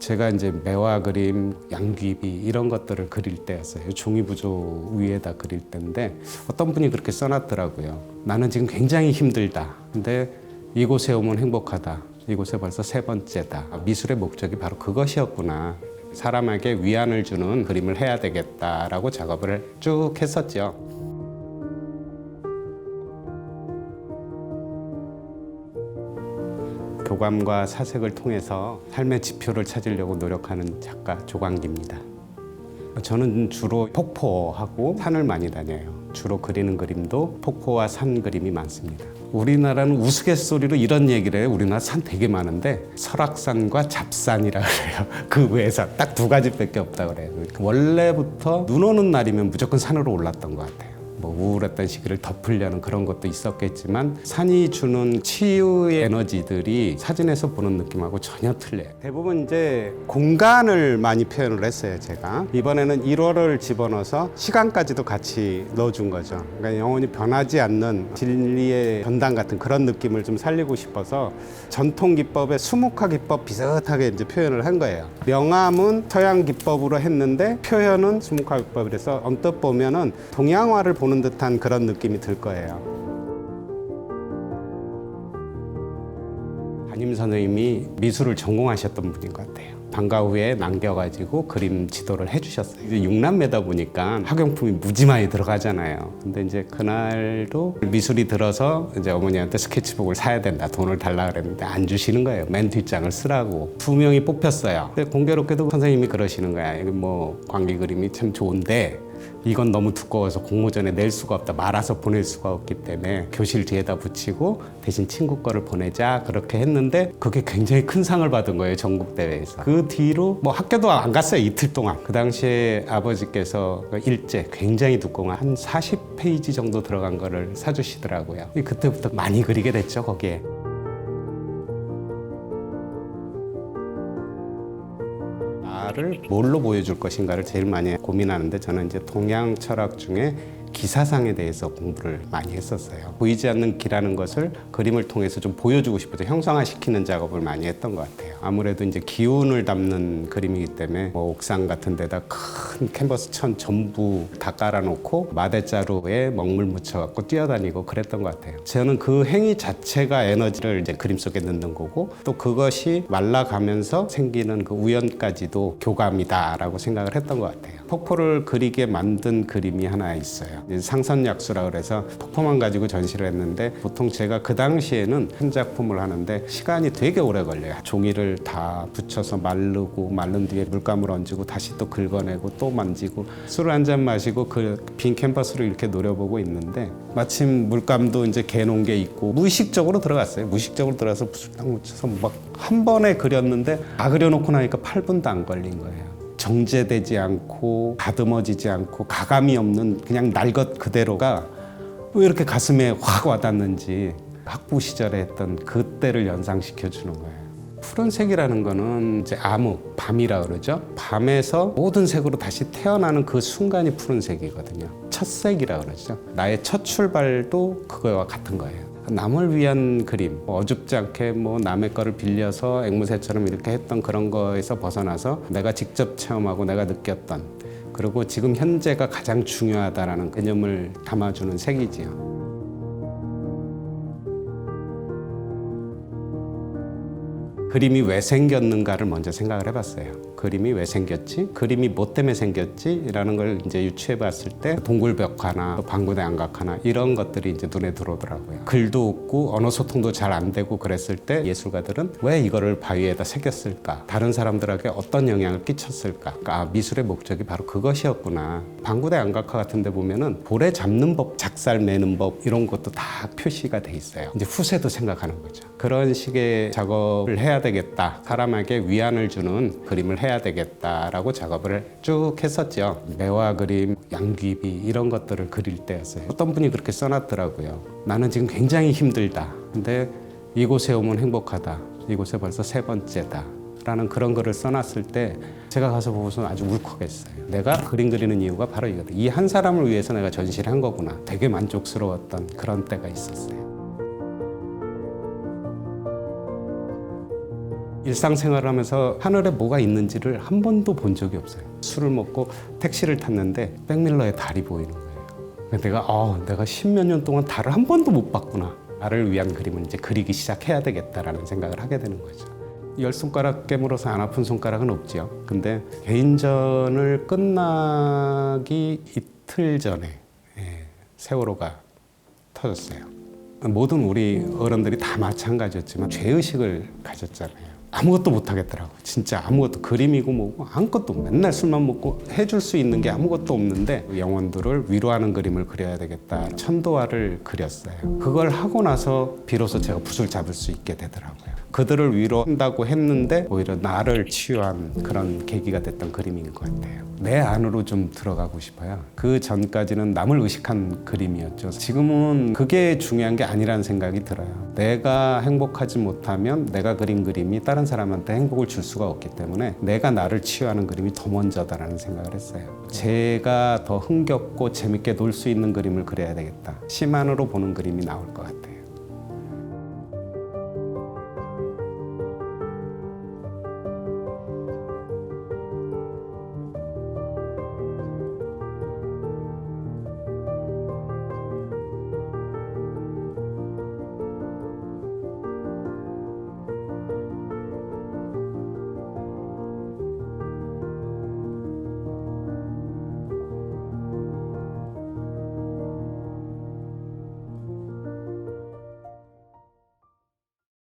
제가 이제 매화 그림, 양귀비 이런 것들을 그릴 때였어요. 종이 부조 위에다 그릴 때인데 어떤 분이 그렇게 써놨더라고요. 나는 지금 굉장히 힘들다. 근데 이곳에 오면 행복하다. 이곳에 벌써 3번째다. 미술의 목적이 바로 그것이었구나. 사람에게 위안을 주는 그림을 해야 되겠다라고 작업을 쭉 했었죠. 교감과 사색을 통해서 삶의 지표를 찾으려고 노력하는 작가 조광기입니다. 저는 주로 폭포하고 산을 많이 다녀요. 주로 그리는 그림도 폭포와 산 그림이 많습니다. 우리나라는 우스갯소리로 이런 얘기를 해요. 우리나라 산 되게 많은데 설악산과 잡산이라 그래요. 그 외에서 딱 2가지밖에 없다 그래요. 원래부터 눈 오는 날이면 무조건 산으로 올랐던 것 같아요. 뭐 우울했던 시기를 덮으려는 그런 것도 있었겠지만 산이 주는 치유의 에너지들이 사진에서 보는 느낌하고 전혀 틀려요. 대부분 이제 공간을 많이 표현을 했어요. 제가 이번에는 1월을 집어넣어서 시간까지도 같이 넣어준 거죠. 그러니까 영원히 변하지 않는 진리의 전당 같은 그런 느낌을 좀 살리고 싶어서 전통 기법의 수묵화 기법 비슷하게 이제 표현을 한 거예요. 명암은 서양 기법으로 했는데 표현은 수묵화 기법이라서 언뜻 보면은 동양화를 보는 듯한 그런 느낌이 들 거예요. 담임 선생님이 미술을 전공하셨던 분인 것 같아요. 방과 후에 남겨가지고 그림 지도를 해주셨어요. 이제 6남매다 보니까 학용품이 무지 많이 들어가잖아요. 근데 이제 그날도 미술이 들어서 이제 어머니한테 스케치북을 사야 된다, 돈을 달라 그랬는데 안 주시는 거예요. 맨 뒷장을 쓰라고. 2명이 뽑혔어요. 근데 공교롭게도 선생님이 그러시는 거야. 이거 뭐 광기 그림이 참 좋은데 이건 너무 두꺼워서 공모전에 낼 수가 없다. 말아서 보낼 수가 없기 때문에 교실 뒤에다 붙이고 대신 친구 거를 보내자 그렇게 했는데 그게 굉장히 큰 상을 받은 거예요. 전국대회에서. 그 뒤로 뭐 학교도 안 갔어요. 이틀 동안. 그 당시에 아버지께서 일제 굉장히 두꺼운 한 40페이지 정도 들어간 거를 사주시더라고요. 그때부터 많이 그리게 됐죠. 거기에. 나를 뭘로 보여줄 것인가를 제일 많이 고민하는데 저는 이제 동양 철학 중에 기사상에 대해서 공부를 많이 했었어요. 보이지 않는 기라는 것을 그림을 통해서 좀 보여주고 싶어서 형상화시키는 작업을 많이 했던 것 같아요. 아무래도 이제 기운을 담는 그림이기 때문에 뭐 옥상 같은 데다 큰 캔버스 천 전부 다 깔아놓고 마대자루에 먹물 묻혀갖고 뛰어다니고 그랬던 것 같아요. 저는 그 행위 자체가 에너지를 이제 그림 속에 넣는 거고 또 그것이 말라가면서 생기는 그 우연까지도 교감이다라고 생각을 했던 것 같아요. 폭포를 그리게 만든 그림이 하나 있어요. 상선약수라 그래서 폭포만 가지고 전시를 했는데 보통 제가 그 당시에는 한 작품을 하는데 시간이 되게 오래 걸려요. 종이를 다 붙여서 마르고 마른 뒤에 물감을 얹고 다시 또 긁어내고 또 만지고 술을 한 잔 마시고 그 빈 캔버스를 이렇게 노려보고 있는데 마침 물감도 이제 개놓은 게 있고 무의식적으로 들어갔어요. 무의식적으로 들어가서 붓을 딱 묻혀서 막 한 번에 그렸는데 다 그려놓고 나니까 8분도 안 걸린 거예요. 정제되지 않고 다듬어지지 않고 가감이 없는 그냥 날 것 그대로가 왜 이렇게 가슴에 확 와닿는지 학부 시절에 했던 그때를 연상시켜 주는 거예요. 푸른색이라는 거는 이제 암흑, 밤이라 그러죠. 밤에서 모든 색으로 다시 태어나는 그 순간이 푸른색이거든요. 첫 색이라 그러죠. 나의 첫 출발도 그거와 같은 거예요. 남을 위한 그림, 어줍지 않게 뭐 남의 거를 빌려서 앵무새처럼 이렇게 했던 그런 거에서 벗어나서 내가 직접 체험하고 내가 느꼈던 그리고 지금 현재가 가장 중요하다라는 개념을 담아주는 색이지요. 그림이 왜 생겼는가를 먼저 생각을 해봤어요. 그림이 왜 생겼지? 그림이 뭐 때문에 생겼지? 라는 걸 이제 유추해 봤을 때 동굴벽화나 방구대 안각화나 이런 것들이 이제 눈에 들어오더라고요. 글도 없고 언어 소통도 잘 안 되고 그랬을 때 예술가들은 왜 이거를 바위에다 새겼을까? 다른 사람들에게 어떤 영향을 끼쳤을까? 그러니까 미술의 목적이 바로 그것이었구나. 방구대 안각화 같은 데 보면은 볼에 잡는 법, 작살 매는 법 이런 것도 다 표시가 돼 있어요. 이제 후세도 생각하는 거죠. 그런 식의 작업을 해야 되겠다. 사람에게 위안을 주는 그림을 해야 되겠다라고 작업을 쭉 했었죠. 매화 그림, 양귀비 이런 것들을 그릴 때였어요. 어떤 분이 그렇게 써놨더라고요. 나는 지금 굉장히 힘들다. 근데 이곳에 오면 행복하다. 이곳에 벌써 3번째다. 라는 그런 글을 써놨을 때 제가 가서 보고서 아주 울컥했어요. 내가 그림 그리는 이유가 바로 이거다. 이 한 사람을 위해서 내가 전시를 한 거구나. 되게 만족스러웠던 그런 때가 있었어요. 일상생활을 하면서 하늘에 뭐가 있는지를 한 번도 본 적이 없어요. 술을 먹고 택시를 탔는데 백밀러에 달이 보이는 거예요. 내가 십몇 년 동안 달을 한 번도 못 봤구나. 나를 위한 그림을 이제 그리기 시작해야 되겠다라는 생각을 하게 되는 거죠. 10손가락 깨물어서 안 아픈 손가락은 없죠. 근데 개인전을 끝나기 이틀 전에 세월호가 터졌어요. 모든 우리 어른들이 다 마찬가지였지만 죄의식을 가졌잖아요. 아무것도 못 하겠더라고. 진짜 아무것도, 그림이고 뭐고 아무것도, 맨날 술만 먹고 해줄 수 있는 게 아무것도 없는데 영혼들을 위로하는 그림을 그려야 되겠다. 천도화를 그렸어요. 그걸 하고 나서 비로소 제가 붓을 잡을 수 있게 되더라고요. 그들을 위로한다고 했는데 오히려 나를 치유한 그런 계기가 됐던 그림인 것 같아요. 내 안으로 좀 들어가고 싶어요. 그 전까지는 남을 의식한 그림이었죠. 지금은 그게 중요한 게 아니라는 생각이 들어요. 내가 행복하지 못하면 내가 그린 그림이 다른 사람한테 행복을 줄 수가 없기 때문에 내가 나를 치유하는 그림이 더 먼저다라는 생각을 했어요. 제가 더 흥겹고 재밌게 놀 수 있는 그림을 그려야 되겠다. 심 안으로 보는 그림이 나올 것 같아요.